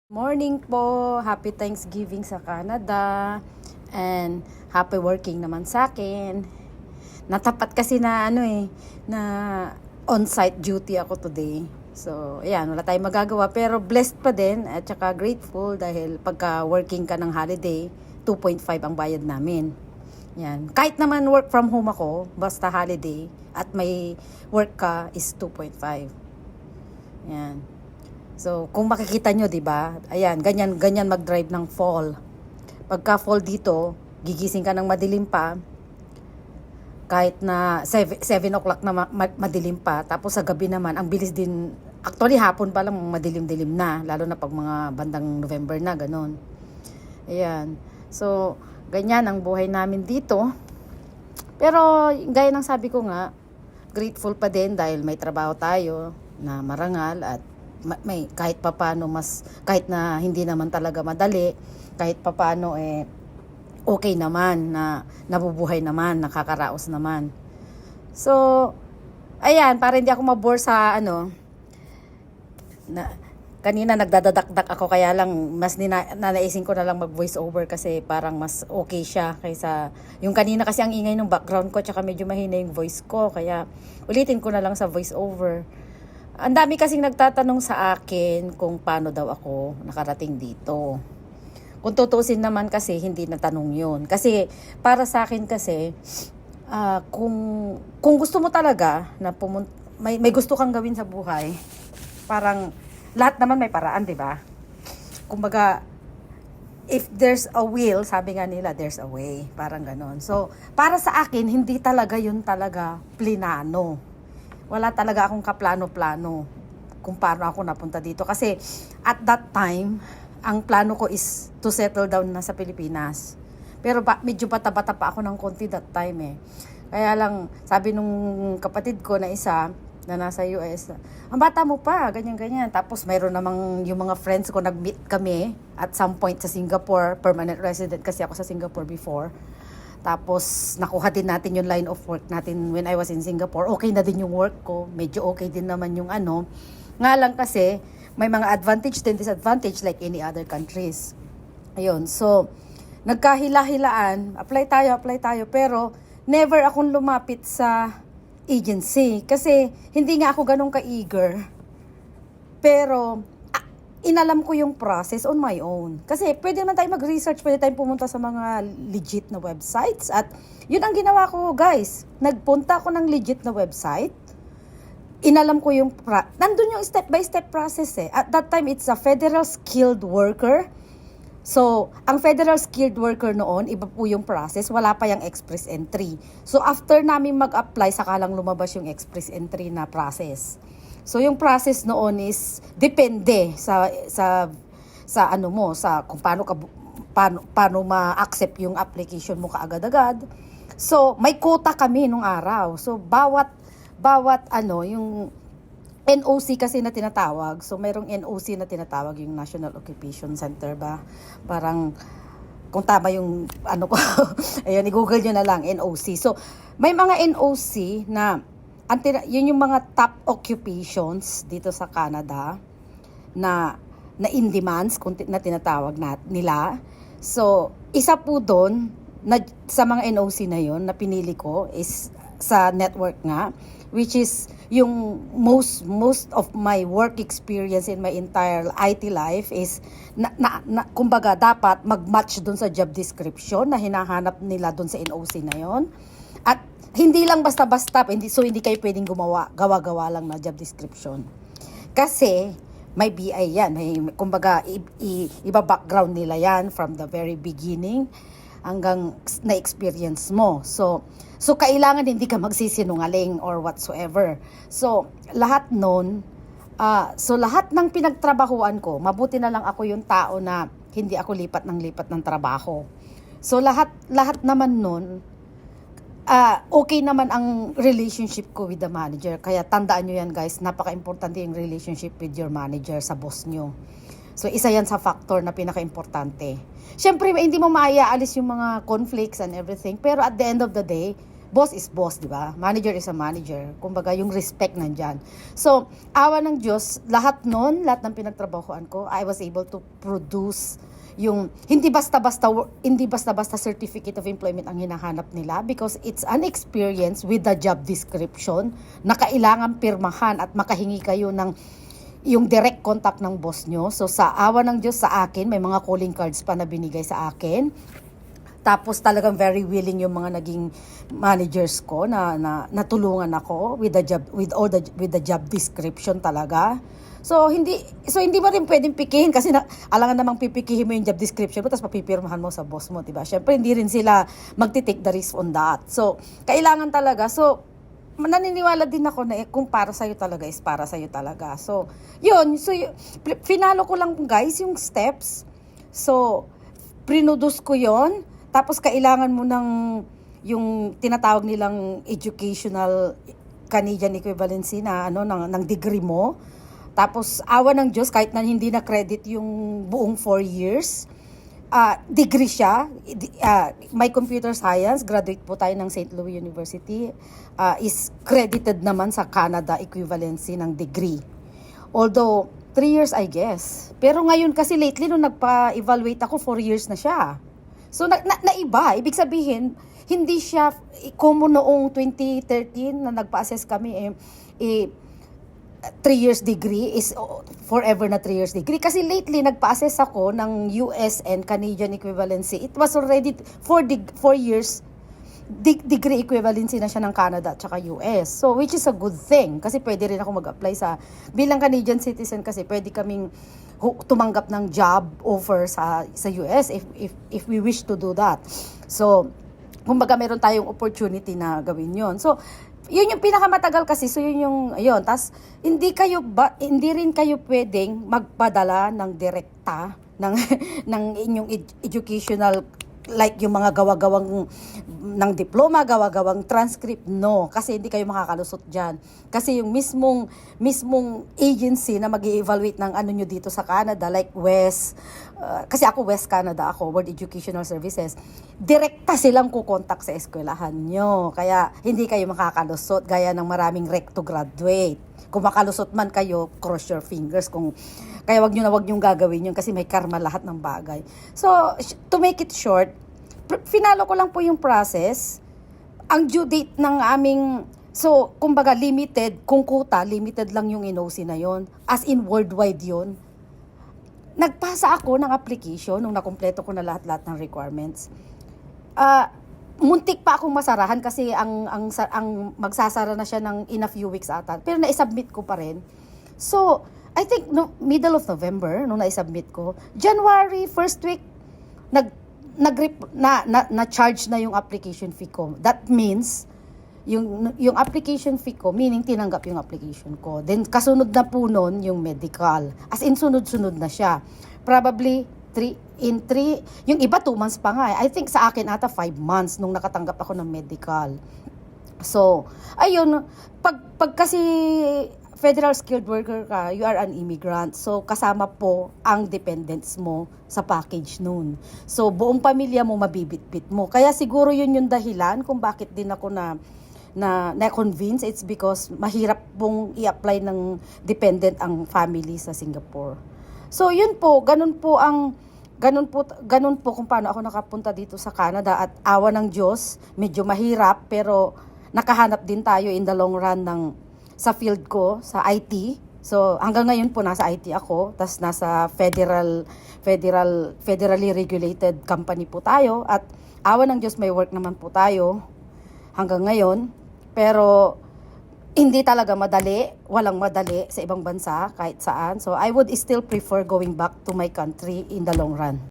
Morning po, happy Thanksgiving sa Canada and happy working naman sa akin. Natapat kasi na na on-site duty ako today. So, ayan, wala tayong magagawa pero blessed pa din at saka grateful dahil pagka working ka ng holiday, 2.5 ang bayad namin. Yan. Kahit naman work from home ako, basta holiday at may work ka is 2.5. Yan. So, kung makikita nyo, di ba? Ayan, ganyan mag-drive ng fall. Pagka fall dito, gigising ka ng madilim pa. Kahit na 7 o'clock na madilim pa. Tapos sa gabi naman, ang bilis din. Actually, hapon pa lang madilim-dilim na. Lalo na pag mga bandang November na, ganon. Ayan. So, ganyan ang buhay namin dito. Pero, gaya ng sabi ko nga, grateful pa din dahil may trabaho tayo na marangal at may kahit papaano kahit na hindi naman talaga madali, kahit papaano okay naman na nabubuhay naman, nakakaraos naman. So, ayan, para hindi ako mabore sa kanina nagdadadakdak ako kaya lang mas nanaisin ko na lang mag voice over kasi parang mas okay siya kaysa yung kanina kasi ang ingay ng background ko tsaka medyo mahina yung voice ko kaya ulitin ko na lang sa voice over. Ang dami kasing nagtatanong sa akin kung paano daw ako nakarating dito. Kung tutusin naman kasi, hindi na tanong yun. Kasi, para sa akin kasi, kung gusto mo talaga na may gusto kang gawin sa buhay, parang lahat naman may paraan, di ba? Kumbaga, if there's a will, sabi nga nila, there's a way. Parang ganon. So, para sa akin, hindi talaga yun talaga plinano. Wala talaga akong kaplano-plano kung paano ako napunta dito. Kasi at that time, ang plano ko is to settle down na sa Pilipinas. Pero medyo bata-bata pa ako ng konti that time . Kaya lang, sabi nung kapatid ko na isa, na nasa US, ang bata mo pa, ganyan-ganyan. Tapos mayroon namang yung mga friends ko, nag-meet kami at some point sa Singapore, permanent resident kasi ako sa Singapore before. Tapos, nakuha din natin yung line of work natin when I was in Singapore. Okay na din yung work ko. Medyo okay din naman yung Nga lang kasi, may mga advantage din, disadvantage like any other countries. Ayun. So, nagkahila-hilaan. Apply tayo. Pero, never akong lumapit sa agency. Kasi, hindi nga ako ganun ka-eager. Pero, inalam ko yung process on my own. Kasi pwede naman tayo mag-research, pwede tayong pumunta sa mga legit na websites. At yun ang ginawa ko, guys. Nagpunta ako ng legit na website. Inalam ko yung, nandun yung step-by-step process . At that time, it's a federal skilled worker. So, ang federal skilled worker noon, iba po yung process. Wala pa yung express entry. So, after namin mag-apply, saka lang lumabas yung express entry na process. So yung process noon is depende sa kung paano ma-accept yung application mo kaagad-agad. So may quota kami nung araw. So bawat yung NOC kasi na tinatawag. So mayroong NOC na tinatawag yung National Occupation Center ba? Parang kung tama yung ko. Ayun, i-google nyo na lang NOC. So may mga NOC na yun yung mga top occupations dito sa Canada na in demands na tinatawag nila. So, isa po doon sa mga NOC na yun na pinili ko is sa network nga, which is yung most of my work experience in my entire IT life is kumbaga dapat mag-match doon sa job description na hinahanap nila doon sa NOC na yon. At hindi lang basta-basta, hindi kayo pwedeng gawa-gawa lang na job description. Kasi, may BI yan. Kumbaga, iba-background nila yan from the very beginning hanggang na-experience mo. So kailangan hindi ka magsisinungaling or whatsoever. So, lahat nun, lahat ng pinagtrabahuan ko, mabuti na lang ako yung tao na hindi ako lipat ng trabaho. So, lahat naman nun, okay naman ang relationship ko with the manager. Kaya tandaan nyo yan, guys. Napaka-importante yung relationship with your manager sa boss nyo. So, isa yan sa factor na pinaka-importante. Siyempre, hindi mo maayaalis yung mga conflicts and everything. Pero at the end of the day, boss is boss, di ba? Manager is a manager. Kumbaga, yung respect nandyan. So, awa ng Diyos, lahat ng pinagtrabahoan ko, I was able to produce yung hindi basta-basta certificate of employment ang hinahanap nila because it's an experience with the job description na kailangan pirmahan at makahingi kayo ng yung direct contact ng boss nyo. So, sa awa ng Diyos sa akin, may mga calling cards pa na binigay sa akin. Tapos talagang very willing yung mga naging managers ko na natulungan ako with the job description talaga. So hindi mo rin pwedeng pikihin kasi alangan namang pipikihin mo yung job description mo tapos papipirmahan mo sa boss mo, 'di ba? Syempre hindi rin sila magti-take the risk on that. So kailangan talaga. So naniniwala din ako na kung para sa'yo talaga is para sa'yo talaga. So yun, finalo ko lang guys yung steps. So produce ko yon. Tapos kailangan mo ng yung tinatawag nilang educational Canadian equivalency na ng degree mo. Tapos awa ng Diyos kahit na hindi na credit yung buong 4 years, degree siya. My computer science, graduate po tayo ng St. Louis University, is credited naman sa Canada equivalency ng degree. Although 3 years I guess. Pero ngayon kasi lately nung nagpa-evaluate ako 4 years na siya. So, naiba. Ibig sabihin, hindi siya, como noong 2013 na nagpa-assess kami, 3 years degree is forever na 3 years degree. Kasi lately, nagpa-assess ako ng US and Canadian equivalency. It was already 4 years degree equivalency na siya ng Canada at saka US. So, which is a good thing. Kasi pwede rin ako mag-apply bilang Canadian citizen kasi pwede kaming tumanggap ng job offer sa US if we wish to do that. So, kumbaga meron tayong opportunity na gawin yon. So, yun yung pinakamatagal kasi. So, yun. Tas, hindi rin kayo pwedeng magpadala ng direkta ng inyong educational like yung mga gawa-gawang ng diploma, gawa-gawang transcript, no. Kasi hindi kayo makakalusot dyan. Kasi yung mismong agency na mag-i-evaluate ng ano nyo dito sa Canada, like kasi ako West Canada ako, World Educational Services, direkta silang kukontak sa eskwelahan nyo. Kaya hindi kayo makakalusot gaya ng maraming rec to graduate. Kung makalusot man kayo, cross your fingers. Kaya wag nyo gagawin yun kasi may karma lahat ng bagay. So, to make it short, finalo ko lang po yung process. Ang due date ng aming, so, kumbaga limited, kung kuta, limited lang yung NOC na yon. As in worldwide yon. Nagpasa ako ng application nung nakumpleto ko na lahat-lahat ng requirements. Muntik pa akong masarahan kasi ang magsasara na siya in a few weeks ata. Pero na-submit ko pa rin. So, I think middle of November nung na-submit ko. January first week na-charge na yung application fee ko. That means yung application fee ko, meaning tinanggap yung application ko. Then kasunod na po nun yung medical. As in sunod-sunod na siya. Probably 3, yung iba 2 months pa nga. I think sa akin ata 5 months nung nakatanggap ako ng medical. So, ayun, pag kasi federal skilled worker ka, you are an immigrant. So, kasama po ang dependents mo sa package noon. So, buong pamilya mo mabibitbit mo. Kaya siguro yun yung dahilan kung bakit din ako na-convince. It's because mahirap pong i-apply ng dependent ang family sa Singapore. So, yun po, ganun po kung paano ako nakapunta dito sa Canada at awa ng Diyos, medyo mahirap pero nakahanap din tayo in the long run sa field ko, sa IT. So, hanggang ngayon po nasa IT ako, tas nasa federally regulated company po tayo at awa ng Diyos may work naman po tayo hanggang ngayon. Pero hindi talaga madali, walang madali sa ibang bansa kahit saan. So, I would still prefer going back to my country in the long run.